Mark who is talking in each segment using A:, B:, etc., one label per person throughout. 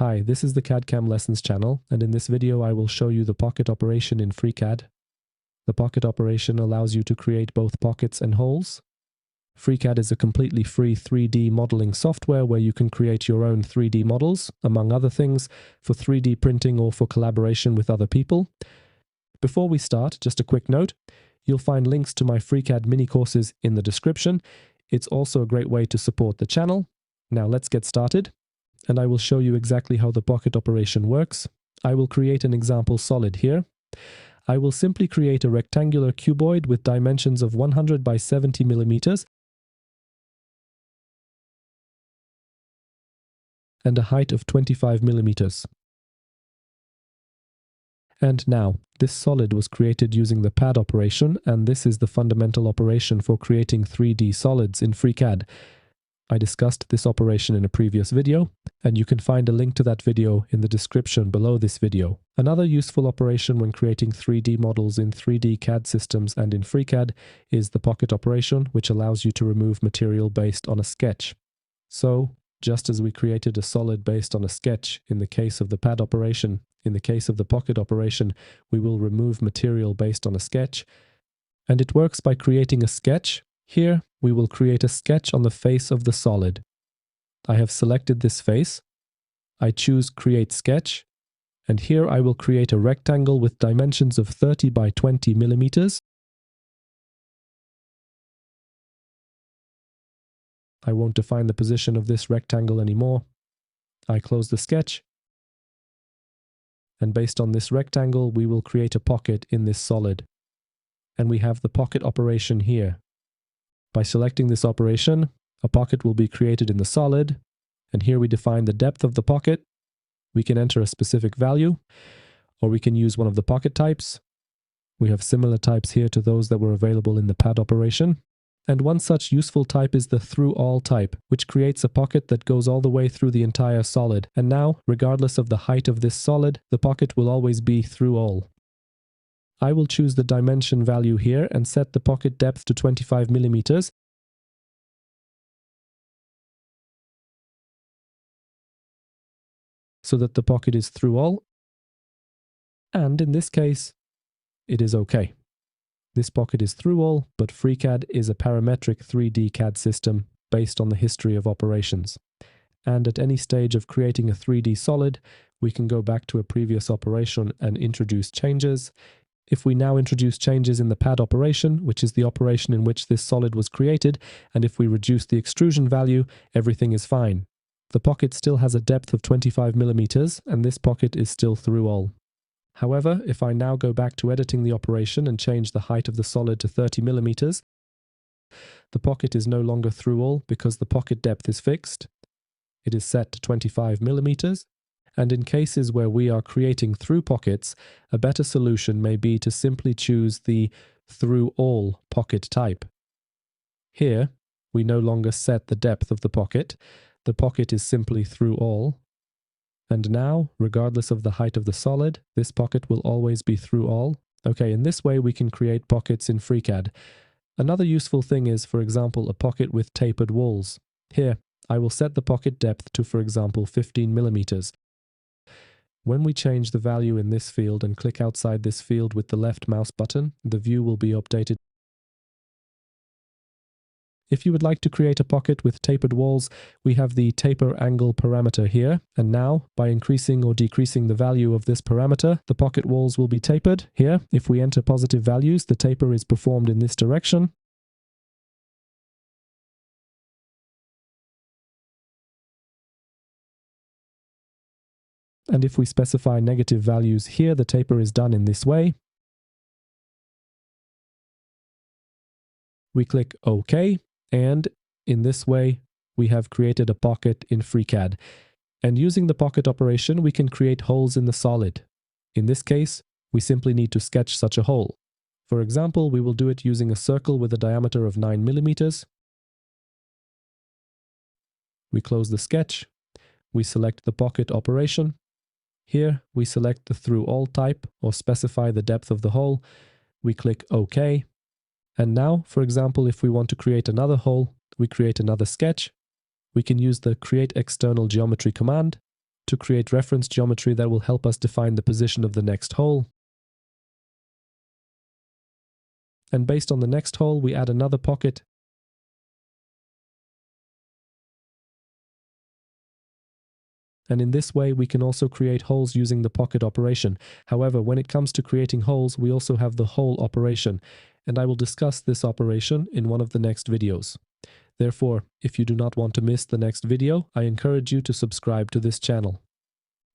A: Hi, this is the CAD/CAM Lessons channel, and in this video I will show you the pocket operation in FreeCAD. The pocket operation allows you to create both pockets and holes. FreeCAD is a completely free 3D modeling software where you can create your own 3D models, among other things, for 3D printing or for collaboration with other people. Before we start, just a quick note, you'll find links to my FreeCAD mini courses in the description. It's also a great way to support the channel. Now let's get started, and I will show you exactly how the pocket operation works. I will create an example solid here. I will simply create a rectangular cuboid with dimensions of 100 by 70 millimeters and a height of 25 millimeters. And now, this solid was created using the pad operation, and this is the fundamental operation for creating 3D solids in FreeCAD. I discussed this operation in a previous video, and you can find a link to that video in the description below this video. Another useful operation when creating 3D models in 3D CAD systems and in FreeCAD is the pocket operation, which allows you to remove material based on a sketch. So, just as we created a solid based on a sketch in the case of the pad operation, in the case of the pocket operation, we will remove material based on a sketch. And it works by creating a sketch. Here, we will create a sketch on the face of the solid. I have selected this face. I choose Create Sketch. And here I will create a rectangle with dimensions of 30 by 20 millimeters. I won't define the position of this rectangle anymore. I close the sketch. And based on this rectangle, we will create a pocket in this solid. And we have the pocket operation here. By selecting this operation, a pocket will be created in the solid, and here we define the depth of the pocket. We can enter a specific value, or we can use one of the pocket types. We have similar types here to those that were available in the pad operation. And one such useful type is the through all type, which creates a pocket that goes all the way through the entire solid. And now, regardless of the height of this solid, the pocket will always be through all. I will choose the dimension value here and set the pocket depth to 25 millimeters. So that the pocket is through all. And in this case, it is okay. This pocket is through all, but FreeCAD is a parametric 3D CAD system based on the history of operations. And at any stage of creating a 3D solid, we can go back to a previous operation and introduce changes. If we now introduce changes in the pad operation, which is the operation in which this solid was created, and if we reduce the extrusion value, everything is fine. The pocket still has a depth of 25 millimeters, and this pocket is still through all. However, if I now go back to editing the operation and change the height of the solid to 30 millimeters, the pocket is no longer through all because the pocket depth is fixed. It is set to 25 millimeters. And in cases where we are creating through pockets, a better solution may be to simply choose the through all pocket type. Here, we no longer set the depth of the pocket is simply through all. And now, regardless of the height of the solid, this pocket will always be through all. Okay, in this way we can create pockets in FreeCAD. Another useful thing is, for example, a pocket with tapered walls. Here, I will set the pocket depth to, for example, 15 millimeters. When we change the value in this field and click outside this field with the left mouse button, the view will be updated. If you would like to create a pocket with tapered walls, we have the taper angle parameter here. And now, by increasing or decreasing the value of this parameter, the pocket walls will be tapered. Here, if we enter positive values, the taper is performed in this direction. And if we specify negative values here, the taper is done in this way. We click OK, and in this way, we have created a pocket in FreeCAD. And using the pocket operation, we can create holes in the solid. In this case, we simply need to sketch such a hole. For example, we will do it using a circle with a diameter of 9 millimeters. We close the sketch. We select the pocket operation. Here, we select the through all type or specify the depth of the hole. We click OK. And now, for example, if we want to create another hole, we create another sketch. We can use the Create External Geometry command to create reference geometry that will help us define the position of the next hole. And based on the next hole, we add another pocket. And in this way, we can also create holes using the pocket operation. However, when it comes to creating holes, we also have the hole operation. And I will discuss this operation in one of the next videos. Therefore, if you do not want to miss the next video, I encourage you to subscribe to this channel.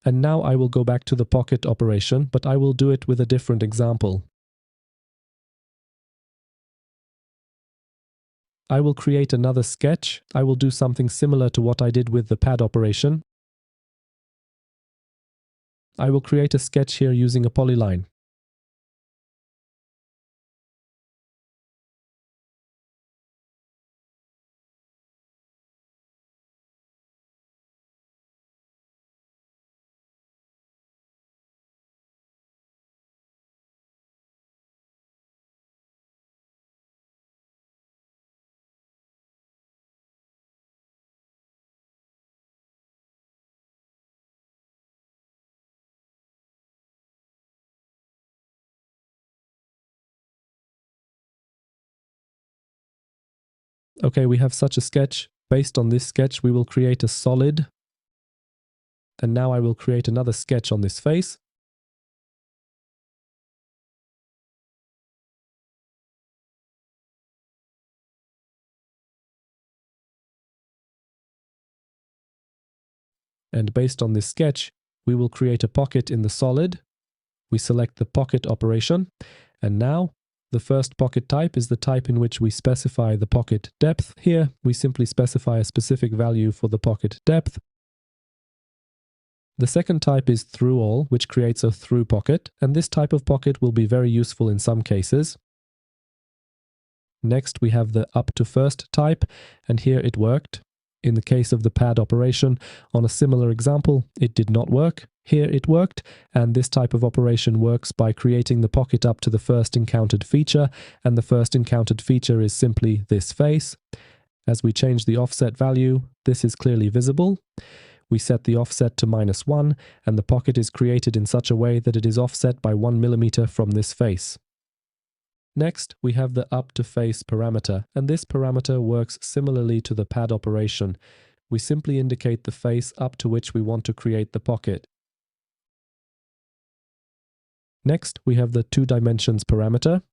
A: And now I will go back to the pocket operation, but I will do it with a different example. I will create another sketch. I will do something similar to what I did with the pad operation. I will create a sketch here using a polyline. Okay, we have such a sketch. Based on this sketch, we will create a solid. And now I will create another sketch on this face. And based on this sketch, we will create a pocket in the solid. We select the pocket operation. And now the first pocket type is the type in which we specify the pocket depth. Here, we simply specify a specific value for the pocket depth. The second type is through all, which creates a through pocket, and this type of pocket will be very useful in some cases. Next, we have the up to first type, and here it worked. In the case of the pad operation, on a similar example, it did not work. Here it worked, and this type of operation works by creating the pocket up to the first encountered feature, and the first encountered feature is simply this face. As we change the offset value, this is clearly visible. We set the offset to -1, and the pocket is created in such a way that it is offset by 1 mm from this face. Next, we have the up to face parameter, and this parameter works similarly to the pad operation. We simply indicate the face up to which we want to create the pocket. Next, we have the 2 dimensions parameter.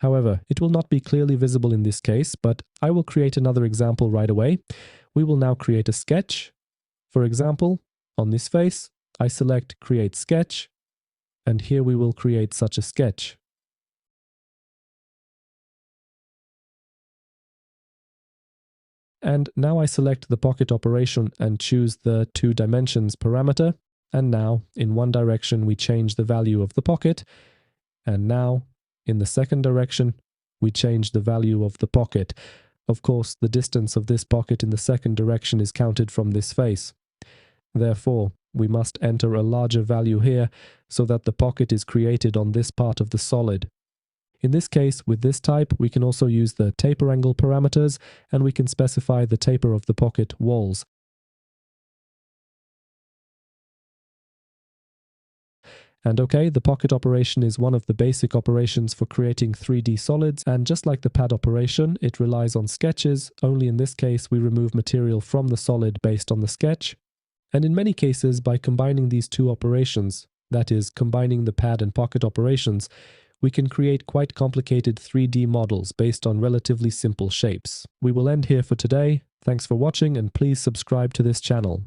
A: However, it will not be clearly visible in this case, but I will create another example right away. We will now create a sketch. For example, on this face, I select Create Sketch, and here we will create such a sketch. And now I select the pocket operation and choose the 2 dimensions parameter. And now, in one direction, we change the value of the pocket. And now, in the second direction, we change the value of the pocket. Of course, the distance of this pocket in the second direction is counted from this face. Therefore, we must enter a larger value here so that the pocket is created on this part of the solid. In this case, with this type, we can also use the taper angle parameters, and we can specify the taper of the pocket walls. And okay, the pocket operation is one of the basic operations for creating 3D solids, and just like the pad operation, it relies on sketches, only in this case we remove material from the solid based on the sketch. And in many cases, by combining these 2 operations, that is, combining the pad and pocket operations, we can create quite complicated 3D models based on relatively simple shapes. We will end here for today. Thanks for watching, and please subscribe to this channel.